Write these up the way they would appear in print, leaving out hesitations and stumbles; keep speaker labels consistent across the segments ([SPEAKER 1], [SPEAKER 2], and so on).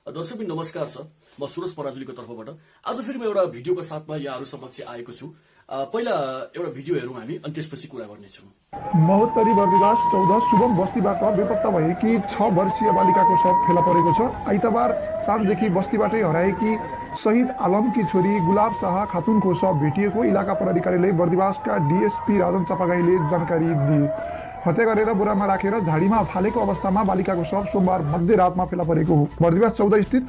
[SPEAKER 1] दर्शकबिन नमस्कार छ। म सुरज पराजुलीको तर्फबाट आज फेरि म एउटा भिडियोको साथमा यहाँहरू समक्ष आएको छु। पहिला एउटा भिडियो हेरौँ हामी अनि त्यसपछि कुरा गर्नेछौँ।
[SPEAKER 2] महोत्तरी बर्दिवास 14 शुभम बस्तीबाट बेपत्ता भएकी 6 वर्षीय बालिकाको शव फेला परेको छ। आइतबार साँझदेखि बस्तीबाटै हराएकी शहीद आलमकी छोरी गुलाब शाह खातुनको शव भेटिएको इलाका प्रहरी कार्यालय बर्दिवासका डीएसपी राजन चपागाईले जानकारी दिए। हत्या गरेर बोरामा राखेर झाडीमा फालेको अवस्थामा बालिकाको शव सोमबार मध्यरातमा फेला परेको हो। बर्दिवास 14 स्थित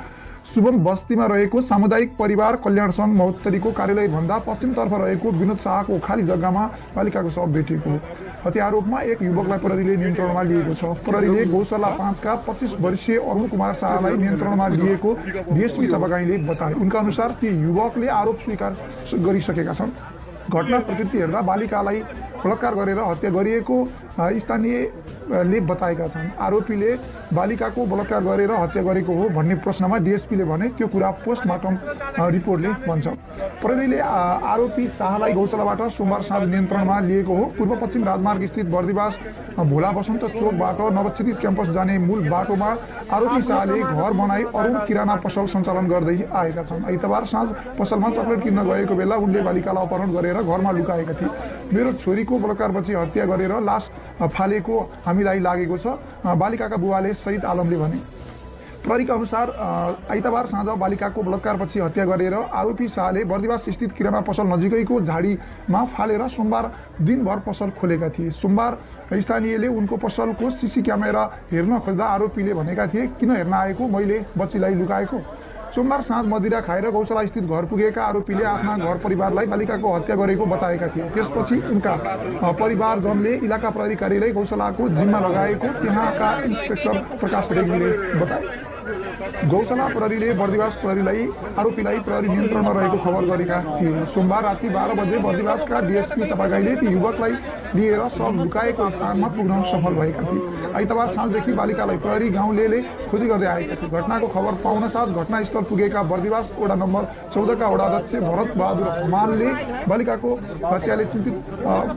[SPEAKER 2] शुभम बस्तीमा रहेको सामुदायिक परिवार कल्याण सङ्घ महोत्तरीको कार्यालय भन्दा पश्चिमतर्फ रहेको विनोद शाहको खाली जग्गामा बालिकाको शव भेटिएको हो। हत्या आरोपमा एक युवकलाई प्रहरीले नियन्त्रणमा लिएको छ। प्रहरीले गौशाला 5 का 25 वर्षीय अरुण कुमार शाहलाई नियन्त्रणमा लिएको डीएसपी चपागाईले बताए। उनका अनुसार ती युवकले आरोप स्वीकार गरिसकेका छन्। घटना प्रकृति हेर्दा बालिकालाई बलात्कार गरेर हत्या गरिएको स्थानीयले बताएका छन्। आरोपीले बालिकाको बलात्कार गरेर हत्या गरेको हो भन्ने प्रश्नमा डीएसपीले भने त्यो कुरा पोस्टमार्टम रिपोर्टले भन्छ। प्रहरीले आरोपी शाहलाई गौशालाबाट सोमबार साँझ नियन्त्रणमा लिएको हो। पूर्व पश्चिम राजमार्ग स्थित बर्दिवास भोला बसन्त चोकबाट नवक्षितिज क्याम्पस जाने मूल बाटोमा आरोपी शाहले घर बनाई अरुण किराना पसल सञ्चालन गर्दै आएका छन्। आइतबार साँझ पसलमा चक्लेट किन्न गएको बेला उनले बालिकालाई अपहरण गरेर घरमा लुकाएका थिए। मेरो छोरीको बलात्कारपछि हत्या गरेर लास फालेको हामीलाई लागेको छ, बालिकाका बुवाले शहीद आलमले भने। प्रहरीका अनुसार आइतबार साँझ बालिकाको बलात्कारपछि हत्या गरेर आरोपी शाहले बर्दिवास स्थित किराना पसल नजिकैको झाडीमा फालेर सोमबार दिनभर पसल खोलेका थिए। सोमबार स्थानीयले उनको पसलको सीसी क्यामेरा हेर्न खोज्दा आरोपीले भनेका थिए, किन हेर्न आएको, मैले बच्चीलाई लुकाएको। सोमबार साँझ मदिरा खाएर गौशाला स्थित घर पुगेका आरोपीले आफ्ना घर परिवारलाई बालिकाको हत्या गरेको बताएका थिए। त्यसपछि उनका परिवारजनले इलाका प्रहरी कार्यालय गौशालाको जिम्मा लगाएको त्यहाँका इन्सपेक्टर प्रकाश रेग्मीले बताए। गौशाला प्रहरीले बर्दिवास प्रहरीलाई आरोपीलाई प्रहरी नियन्त्रणमा रहेको खबर गरेका थिए। सोमबार राति 12 बजे बर्दिवासका डीएसपी चपागाईले ती युवकलाई लिएर शव लुकाएको स्थानमा पुग्न सफल भएका थिए। आइतबार साँझदेखि बालिकालाई प्रहरी गाउँले खोजी गर्दै आएका थिए। घटनाको खबर पाउन साथ घटनास्थल पुगेका बर्दिवास वडा नम्बर 14 का वडा अध्यक्ष भरत बहादुर हमालले बालिकाको हत्याले चिन्तित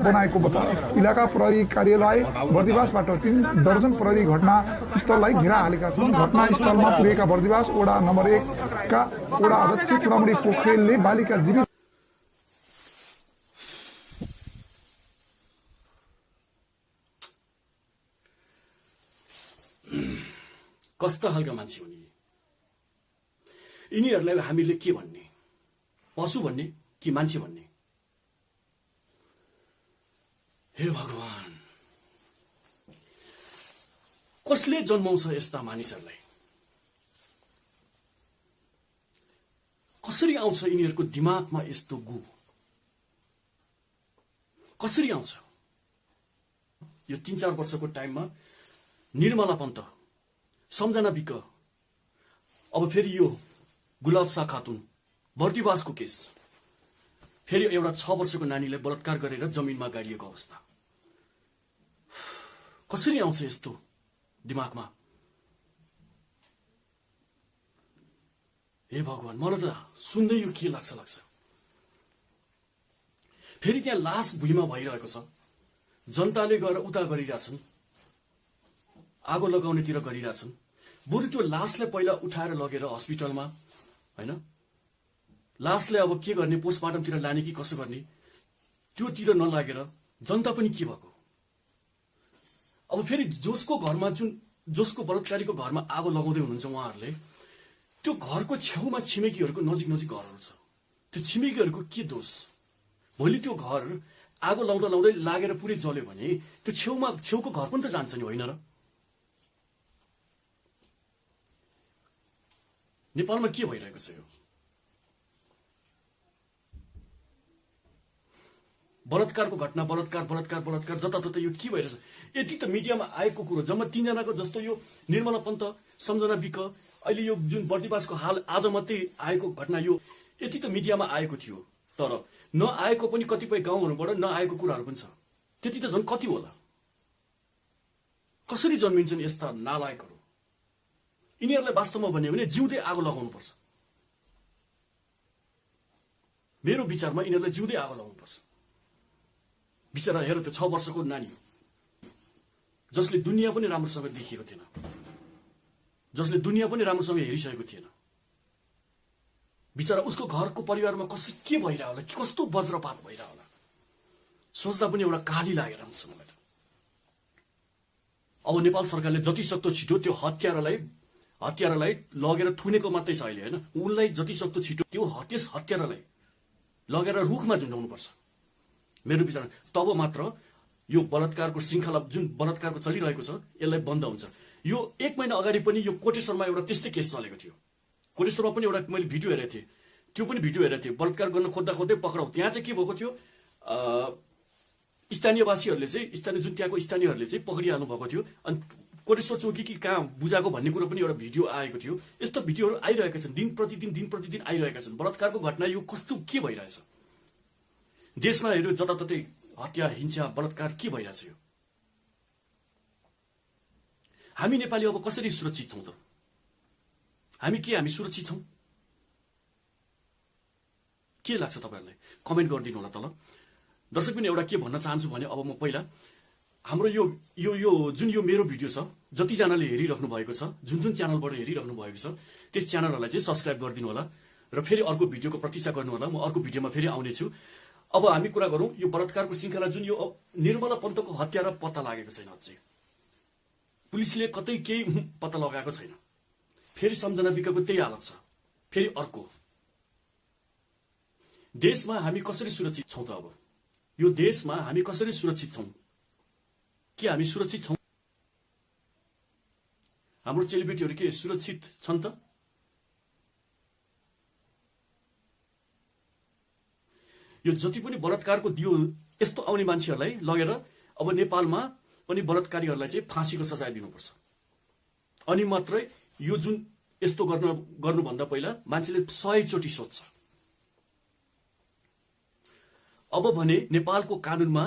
[SPEAKER 2] बनाएको बताए। इलाका प्रहरी कार्यालय बर्दिवासबाट 3 दर्जन प्रहरी घटनास्थललाई घेरा हालेका छन्। घटनास्थलमा पुगेका बर्दिवास वडा नम्बर 1 का वडा अध्यक्ष चुनामुडी पोखरेलले बालिका जीवित
[SPEAKER 1] कस्ता खालका मान्छे हुने यिनीहरूलाई हामीले के भन्ने, पशु भन्ने कि मान्छे भन्ने? हे भगवान, कसले जन्माउँछ यस्ता मानिसहरूलाई? कसरी आउँछ यिनीहरूको दिमागमा यस्तो गु? कसरी आउँछ? यो 3-4 वर्षको टाइममा निर्मला पन्त, सम्झना विक, अब फेरि यो गुलाब शाह खातुन, बर्दिवासको केस, फेरि एउटा 6 वर्षको नानीलाई बलात्कार गरेर जमिनमा गाडिएको अवस्था। कसरी आउँछ यस्तो दिमागमा? हे भगवान, मलाई त सुन्दै यो के लाग्छ। फेरि त्यहाँ लास भुइँमा भइरहेको छ, जनताले गएर उता गरिरहेछन्, आगो लगाउनेतिर गरिरहेछन्। बरु त्यो लासलाई पहिला उठाएर लगेर हस्पिटलमा, हैन, लासलाई अब के गर्ने, पोस्टमार्टमतिर लाने कि कसो गर्ने, त्योतिर नलागेर जनता पनि के भएको? अब फेरि जसको घरमा, जसको बलात्कारीको घरमा आगो लगाउँदै हुनुहुन्छ उहाँहरूले, त्यो घरको छेउमा छिमेकीहरूको नजिक घरहरू छ, त्यो छिमेकीहरूको के दोष? भोलि त्यो घर आगो लाउँदै लागेर पुरै जल्यो भने त्यो छेउको घर पनि त जान्छ नि, होइन र? नेपालमा के भइरहेको छ? यो बलात्कारको घटना, बलात्कार जताततै यो के भइरहेछ? यति त मिडियामा आएको कुरो, जम्मा 3 जनाको जस्तो यो निर्मला पन्त, सम्झना विक, अहिले यो जुन बर्दिवासको हाल आज मात्रै आएको घटना, यो यति त मिडियामा आएको थियो। तर नआएको पनि कतिपय गाउँहरूबाट नआएको कुराहरू पनि छ। त्यति त झन् कति होला? कसरी जन्मिन्छन् यस्ता नालायकहरू? यिनीहरूलाई वास्तवमा भन्यो भने जिउँदै आगो लगाउनुपर्छ। मेरो विचारमा यिनीहरूलाई जिउँदै आगो लगाउनुपर्छ। बिचरा हेर, त्यो 6 वर्षको नानी हो, जसले दुनियाँ पनि राम्रोसँग देखिएको थिएन, जसले दुनियाँ पनि राम्रोसँग हेरिसकेको थिएन। बिचरा उसको घरको परिवारमा के भइरह होला, कस्तो वज्रपात भइरह होला, सोच्दा पनि एउटा काली लागेर आउँछ मलाई त। अब नेपाल सरकारले जति सक्दो छिटो त्यो हत्यारालाई लगेर थुनेको मात्रै छ अहिले, होइन, उनलाई जति सक्दो छिटो त्यो हत्यारालाई लगेर रुखमा झुन्डाउनुपर्छ मेरो विचारमा। तब मात्र यो बलात्कारको श्रृङ्खला जुन बलात्कारको चलिरहेको छ यसलाई बन्द हुन्छ। यो 1 महिना अगाडि पनि यो कोटेश्वरमा एउटा त्यस्तै केस चलेको थियो। कोटेश्वरमा पनि एउटा मैले भिडियो हेरेको थिएँ, त्यो पनि भिडियो हेरेको थिएँ, बलात्कार गर्न खोज्दै पक्राउ। त्यहाँ चाहिँ के भएको थियो, स्थानीयवासीहरूले चाहिँ जुन त्यहाँको स्थानीयहरूले चाहिँ पक्रिहाल्नु भएको थियो। अनि कोटेश्वर चौकी कि कहाँ बुझाएको भन्ने कुरो पनि एउटा भिडियो आएको थियो। यस्तो भिडियोहरू आइरहेका छन्, दिन प्रतिदिन आइरहेका छन्। बलात्कारको घटना यो कस्तो के भइरहेछ देशमा, हेऱ्यो जताततै हत्या, हिंसा, बलात्कार के भइरहेछ यो। हामी नेपाली अब कसरी सुरक्षित छौँ त? हामी सुरक्षित छौँ? के लाग्छ तपाईँहरूलाई? कमेन्ट गरिदिनु होला तल। दर्शक पनि एउटा के भन्न चाहन्छु भने, अब म पहिला हाम्रो यो जुन यो मेरो भिडियो छ, जतिजनाले हेरिराख्नु भएको छ, जुन च्यानलबाट हेरिराख्नु भएको छ, त्यस च्यानलहरूलाई चाहिँ सब्सक्राइब गरिदिनु होला र फेरि अर्को भिडियोको प्रतीक्षा गर्नु होला। म अर्को भिडियोमा फेरि आउनेछु। अब हामी कुरा गरौँ यो बलात्कारको श्रृङ्खला, जुन यो निर्मला पन्तको हत्यारा पत्ता लागेको छैन अझै, पुलिसले कतै केही पत्ता लगाएको छैन। फेरि सम्झना विकको त्यही हालत छ। फेरि अर्को देशमा हामी कसरी सुरक्षित छौँ त? अब यो देशमा हामी कसरी सुरक्षित छौँ? के हामी सुरक्षित छौँ? हाम्रो चेलीबेटीहरू के सुरक्षित छन् त? यो जति पनि बलात्कारको दियो यस्तो आउने मान्छेहरूलाई लगेर अब नेपालमा पनि बलात्कारीहरूलाई चाहिँ फाँसीको सजाय दिनुपर्छ। अनि मात्रै यो जुन यस्तो गर्नुभन्दा पहिला मान्छेले 100 चोटि सोध्छ। अब भने नेपालको कानुनमा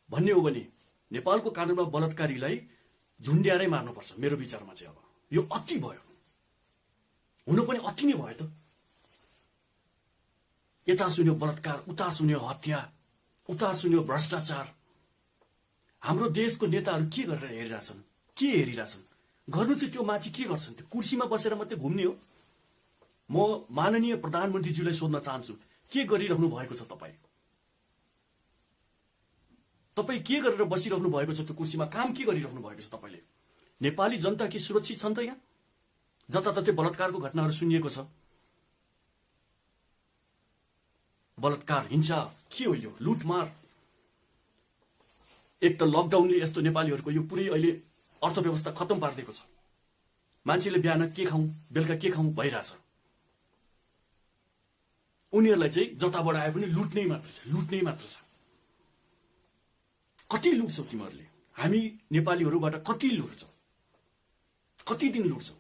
[SPEAKER 1] भन्ने हो भने नेपालको कानुनमा बलात्कारीलाई झुन्ड्याएरै मार्नुपर्छ मेरो विचारमा चाहिँ। अब यो अति भयो, हुनु पनि अति नै भयो त। यता सुन्यो बलात्कार, उता सुन्यो हत्या, उता सुन्यो भ्रष्टाचार। हाम्रो देशको नेताहरू के गरेर हेरिरहेछन्? के हेरिरहेछन्? गर्नु चाहिँ त्यो माथि के गर्छन्? त्यो कुर्सीमा बसेर मात्रै घुम्ने हो। म माननीय प्रधानमन्त्रीज्यूलाई सोध्न चाहन्छु, के गरिरहनु भएको छ तपाईँ? तपाईँ के गरेर बसिरहनु भएको छ त्यो कुर्सीमा? काम के गरिरहनु भएको छ तपाईँले? नेपाली जनता के सुरक्षित छन् त? यहाँ जताततै बलात्कारको घटनाहरू सुनिएको छ। बलात्कार, हिंसा के हो यो? लुटमार। एक त लकडाउनले यस्तो नेपालीहरूको यो पुरै अहिले अर्थव्यवस्था खत्तम पारिदिएको छ। मान्छेले बिहान के खाउँ बेलुका के खाउँ भइरहेछ। उनीहरूलाई चाहिँ जताबाट आए पनि लुट्नै मात्र छ। कति लुट्छौ तिमीहरूले? हामी नेपालीहरूबाट कति लुट्छौ? कति दिन लुट्छौ?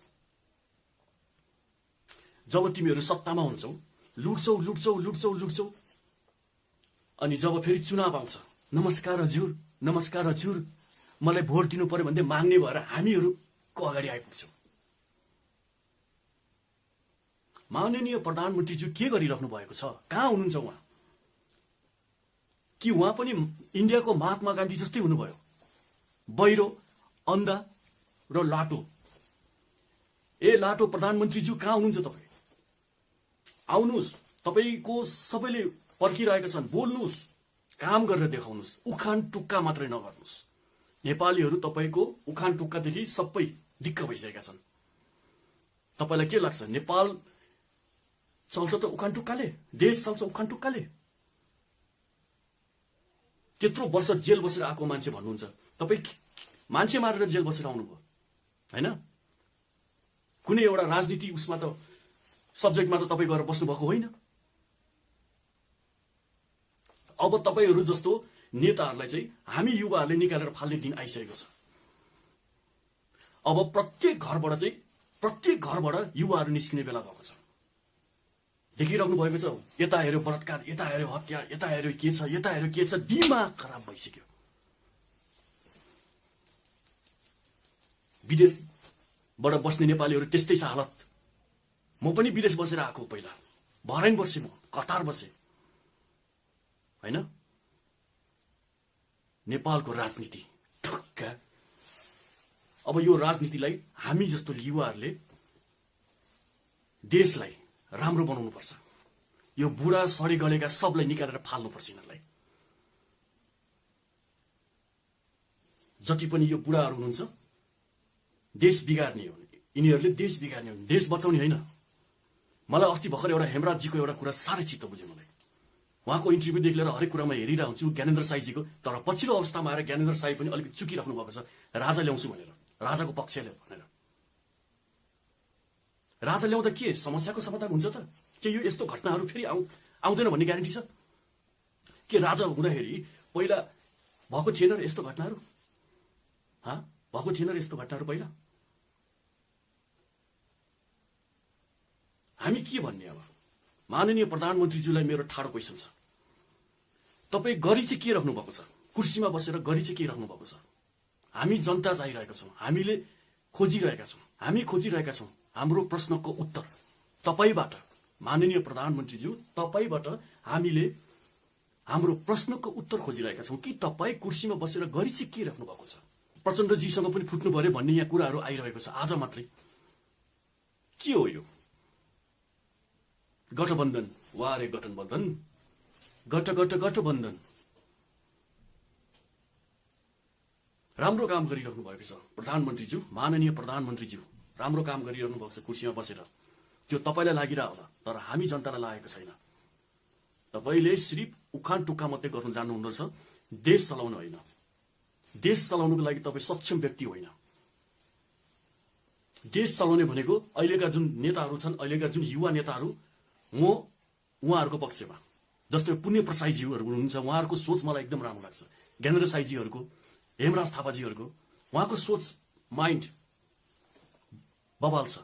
[SPEAKER 1] जब तिमीहरू सत्तामा हुन्छौ लुट्छौ, अनि जब फेरि चुनाव आउँछ, नमस्कार हजुर मलाई भोट दिनु पर्यो भन्दै माग्ने भएर हामीहरूको अगाडि आइपुग्छौ। माननीय प्रधानमन्त्रीज्यू के गरिराख्नु भएको छ? कहाँ हुनुहुन्छ उहाँ? कि उहाँ पनि इन्डियाको महात्मा गान्धी जस्तै हुनुभयो, बहिरो, अन्धा र लाटो? लाटो प्रधानमन्त्रीज्यू कहाँ हुनुहुन्छ तपाईँ? आउनुहोस्, तपाईँको सबैले पर्खिरहेका छन्। बोल्नुहोस्, काम गरेर देखाउनुहोस्, उखान टुक्का मात्रै नगर्नुहोस्। नेपालीहरू तपाईँको उखान टुक्कादेखि सबै दिक्क भइसकेका छन्। तपाईँलाई के लाग्छ नेपाल चल्छ त उखान टुक्काले? देश चल्छ उखान टुक्काले? त्यत्रो वर्ष जेल बसेर आएको मान्छे भन्नुहुन्छ, तपाईँ मान्छे मारेर जेल बसेर आउनुभयो हैन? कुनै एउटा राजनीति उसमा त सब्जेक्टमा त तपाईँ गएर बस्नुभएको होइन। अब तपाईँहरू जस्तो नेताहरूलाई चाहिँ हामी युवाहरूले निकालेर फाल्ने दिन आइसकेको छ। अब प्रत्येक घरबाट युवाहरू निस्किने बेला भएको छ। देखिराख्नु भएको छ, यता हेऱ्यो बलात्कार, यता हेऱ्यो हत्या, यता हेऱ्यो के छ, दिमाग खराब भइसक्यो। विदेशबाट बस्ने नेपालीहरू त्यस्तै छ हालत। म पनि विदेश बसेर आएको, पहिला बहराइन बसेँ, म कतार बसेँ हैन? नेपालको राजनीति ठुक्का अब यो राजनीतिलाई हामी जस्तो युवाहरूले देशलाई राम्रो बनाउनुपर्छ। यो बुढा सडे गलेका सबलाई निकालेर फाल्नुपर्छ। यिनीहरूलाई जति पनि यो बुढाहरू हुनुहुन्छ देश बिगार्ने हो, यिनीहरूले देश बिगार्ने हो, देश बचाउने होइन। मलाई अस्ति भर्खर एउटा हेमराजजीको एउटा कुरा साह्रै चित्त बुझ्यो। मलाई उहाँको इन्टरभ्यूदेखि लिएर हरेक कुरामा हेरिरहेको हुन्छु ज्ञानेन्द्र साईजीको। तर पछिल्लो अवस्थामा आएर ज्ञानेन्द्र साई पनि अलिकति चुकिराख्नु भएको छ, राजा ल्याउँछु भनेर, राजाको पक्ष ल्याऊ भनेर। राजा ल्याउँदा के समस्याको समाधान हुन्छ त? के यो यस्तो घटनाहरू फेरि आउँदैन भन्ने ग्यारेन्टी छ? के राजा हुँदाखेरि पहिला भएको थिएन र यस्तो घटनाहरू? भएको थिएन र यस्तो घटनाहरू पहिला? हामी के भन्ने? अब माननीय प्रधानमन्त्रीज्यूलाई मेरो ठाडो क्वेसन छ। तपाईँ गरी चाहिँ के राख्नु भएको छ? कुर्सीमा बसेर गरी चाहिँ के राख्नु भएको छ? हामी जनता चाहिरहेका छौँ, हामीले खोजिरहेका छौँ, हामी खोजिरहेका छौँ हाम्रो प्रश्नको उत्तर तपाईबाट। माननीय प्रधानमन्त्रीज्यू, तपाईबाट हामीले हाम्रो प्रश्नको उत्तर खोजिरहेका छौँ कि तपाईँ कुर्सीमा बसेर गरी चाहिँ के राख्नु भएको छ? प्रचण्डजीसँग पनि फुट्नु पर्यो भन्ने यहाँ कुराहरू आइरहेको छ आज मात्रै। के हो यो गठबन्धन? वारे गठबन्धन, गठबन्धन। राम्रो काम गरिरहनु भएको छ प्रधानमन्त्रीज्यू, माननीय प्रधानमन्त्रीज्यू, राम्रो काम गरिरहनु भएको छ कुर्सीमा बसेर। त्यो तपाईँलाई लागिरह होला, तर हामी जनतालाई लागेको छैन। तपाईँले सिर्फ उखान टुक्का मात्रै गर्नु जान्नुहुँदो छ, देश चलाउनु होइन। देश चलाउनुको लागि तपाईँ सक्षम व्यक्ति होइन। देश चलाउने भनेको अहिलेका जुन नेताहरू छन्, अहिलेका जुन युवा नेताहरू, म उहाँहरूको पक्षमा। जस्तै पुण्य प्रसाईज्यूहरू हुनुहुन्छ, उहाँहरूको सोच मलाई एकदम राम्रो लाग्छ। ज्ञानेन्द्र साईजीहरूको, हेमराज थापाजीहरूको, उहाँको सोच माइन्ड बवाल छ।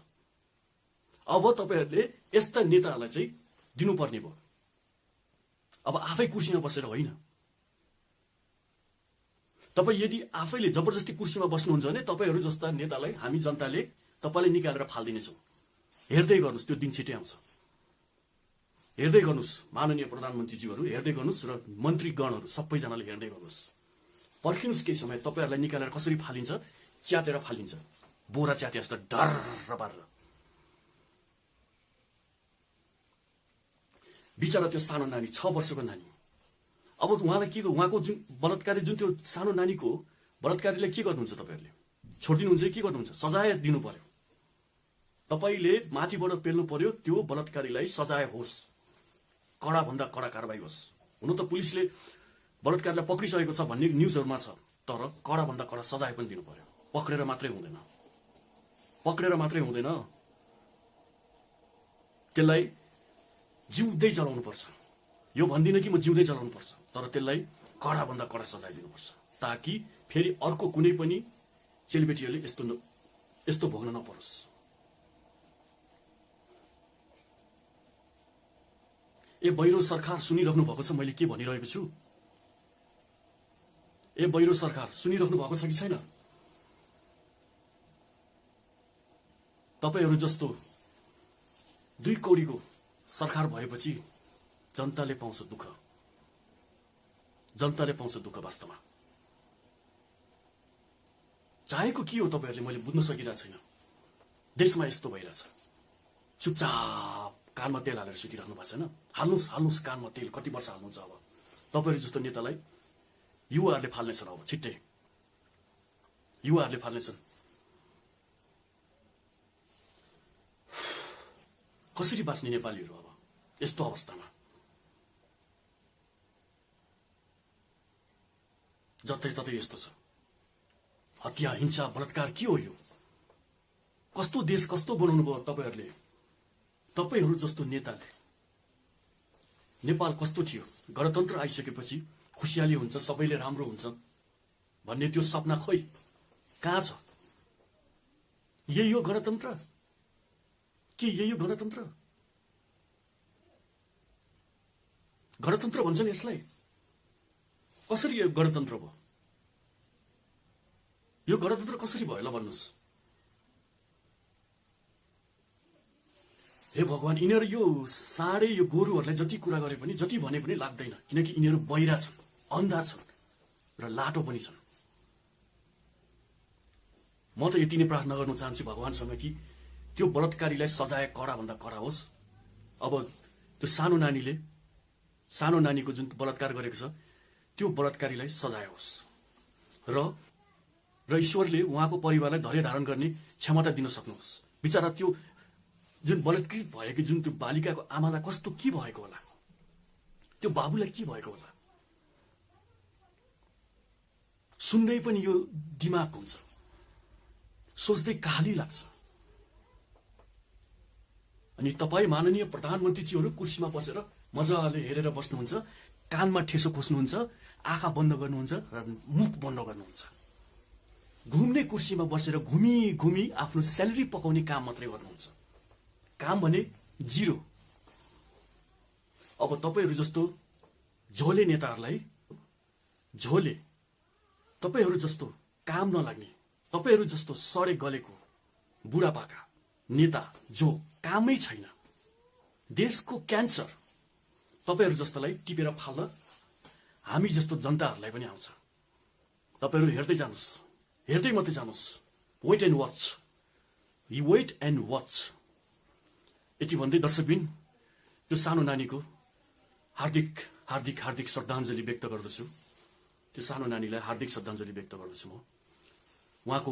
[SPEAKER 1] अब तपाईँहरूले यस्ता नेताहरूलाई चाहिँ दिनुपर्ने भयो। अब आफै कुर्सीमा बसेर होइन। तपाईँ यदि आफैले जबरजस्ती कुर्सीमा बस्नुहुन्छ भने तपाईँहरू जस्ता नेतालाई हामी जनताले तपाईँलाई निकालेर फाल्दिनेछौँ। हेर्दै गर्नुहोस्, त्यो दिन छिटै आउँछ। हेर्दै गर्नुहोस् माननीय प्रधानमन्त्रीज्यूहरू, हेर्दै गर्नुहोस् र मन्त्रीगणहरू सबैजनाले हेर्दै गर्नुहोस्। पर्खिनुहोस् केही समय, तपाईँहरूलाई निकालेर कसरी फालिन्छ, च्यातेर फालिन्छ, बोरा च्याते जस्तो डर पारेर। बिचरा त्यो सानो नानी, 6 वर्षको नानी, अब उहाँलाई के, उहाँको जुन बलात्कारी, जुन त्यो सानो नानीको बलात्कारीलाई के गर्नुहुन्छ? तपाईँहरूले छोडिदिनुहुन्छ कि के गर्नुहुन्छ? सजाय दिनु पर्यो। तपाईँले माथिबाट पेल्नु पर्यो, त्यो बलात्कारीलाई सजाय होस्, कडाभन्दा कडा कारवाही होस्। हुन त पुलिसले बलात्कारीलाई पक्रिसकेको छ भन्ने न्युजहरूमा छ, तर कडाभन्दा कडा सजाय पनि दिनु पर्यो। पक्रेर मात्रै हुँदैन, पक्रेर मात्रै हुँदैन, त्यसलाई जिउँदै जलाउनुपर्छ। यो भन्दिनँ कि म जिउँदै जलाउनुपर्छ, तर त्यसलाई कडाभन्दा कडा सजाय दिनुपर्छ, ताकि फेरि अर्को कुनै पनि चेलीबेटीहरूले यस्तो भोग्न नपरोस्। ए बैरो सरकार सुनिराख्नु भएको छ मैले के भनिरहेको छु? ए बैरो सरकार सुनिराख्नु भएको छ कि छैन? तपाईहरू जस्तो 2 कौडीको सरकार भएपछि जनताले पाउँछ दुःख, जनताले पाउँछ दुःख। वास्तवमा चाहेको के हो तपाईहरूले मैले बुझ्न सकिरहेको छैन। देशमा यस्तो भइरहेछ, चुपचाप कानमा तेल हालेर सुतिराख्नु भएको छैन। हाल्नुहोस्, हाल्नुहोस् कानमा तेल। कति वर्ष हाल्नुहुन्छ? अब तपाईहरू जस्तो नेतालाई युवाहरूले फाल्नेछन्। अब छिट्टै युवाहरूले फाल्नेछन्। कसरी बाँच्ने नेपालीहरू अब यस्तो अवस्थामा? जतै यस्तो छ, हत्या, हिंसा, बलात्कार। के हो यो? कस्तो देश, कस्तो बनाउनु भयो तपाईहरूले? तपाईहरू जस्तो नेताले। नेपाल कस्तो थियो? गणतन्त्र आइसकेपछि खुसियाली हुन्छ, सबैले राम्रो हुन्छ भन्ने त्यो सपना खोइ कहाँ छ? यही हो गणतन्त्र? के यही हो गणतन्त्र? गणतन्त्र भन्छन् यसलाई? कसरी यो गणतन्त्र भयो? यो गणतन्त्र कसरी भयो ल भन्नुहोस्? हे भगवान, यिनीहरू यो साँडे, यो गोरुहरूलाई जति कुरा गरे पनि, जति भने पनि लाग्दैन, किनकि यिनीहरू बहिरा छन्, अन्धा छन् र लाटो पनि छन्। म त यति नै प्रार्थना गर्न चाहन्छु भगवानसँग कि त्यो बलात्कारीलाई सजाय कडाभन्दा कडा होस्। अब त्यो सानो नानीको जुन बलात्कार गरेको छ त्यो बलात्कारीलाई सजाय होस् र ईश्वरले उहाँको परिवारलाई धैर्य धारण गर्ने क्षमता दिन सक्नुहोस्। बिचरा त्यो जुन बलात्कृत भएको जुन त्यो बालिकाको आमालाई कस्तो के भएको होला, त्यो बाबुलाई के भएको होला, सुन्दै पनि यो दिमाग हुन्छ, सोच्दै काली लाग्छ। अनि तपाईँ माननीय प्रधानमन्त्रीजीहरू कुर्सीमा बसेर मजाले हेरेर बस्नुहुन्छ, कानमा ठेसो खोज्नुहुन्छ, आँखा बन्द गर्नुहुन्छ र मुख बन्द गर्नुहुन्छ। घुम्ने कुर्सीमा बसेर घुमी घुमी आफ्नो स्यालेरी पकाउने काम मात्रै गर्नुहुन्छ। काम भने जिरो। अब तपाईहरू जस्तो झोले नेताहरूलाई, तपाईहरू जस्तो काम नलाग्ने, तपाईहरू जस्तो सडे गलेको बुढापाका नेता जो कामै छैन, देशको क्यान्सर, तपाईहरू जस्तोलाई टिपेर फाल्न हामी जस्तो जनताहरूलाई पनि आउँछ। तपाईहरू हेर्दै जानुहोस्, हेर्दै मात्रै जानुहोस्। Wait and watch. यति भन्दै दर्शकबिन त्यो सानो नानीको हार्दिक हार्दिक हार्दिक श्रद्धाञ्जली व्यक्त गर्दछु। त्यो सानो नानीलाई हार्दिक श्रद्धाञ्जली व्यक्त गर्दछु म। उहाँको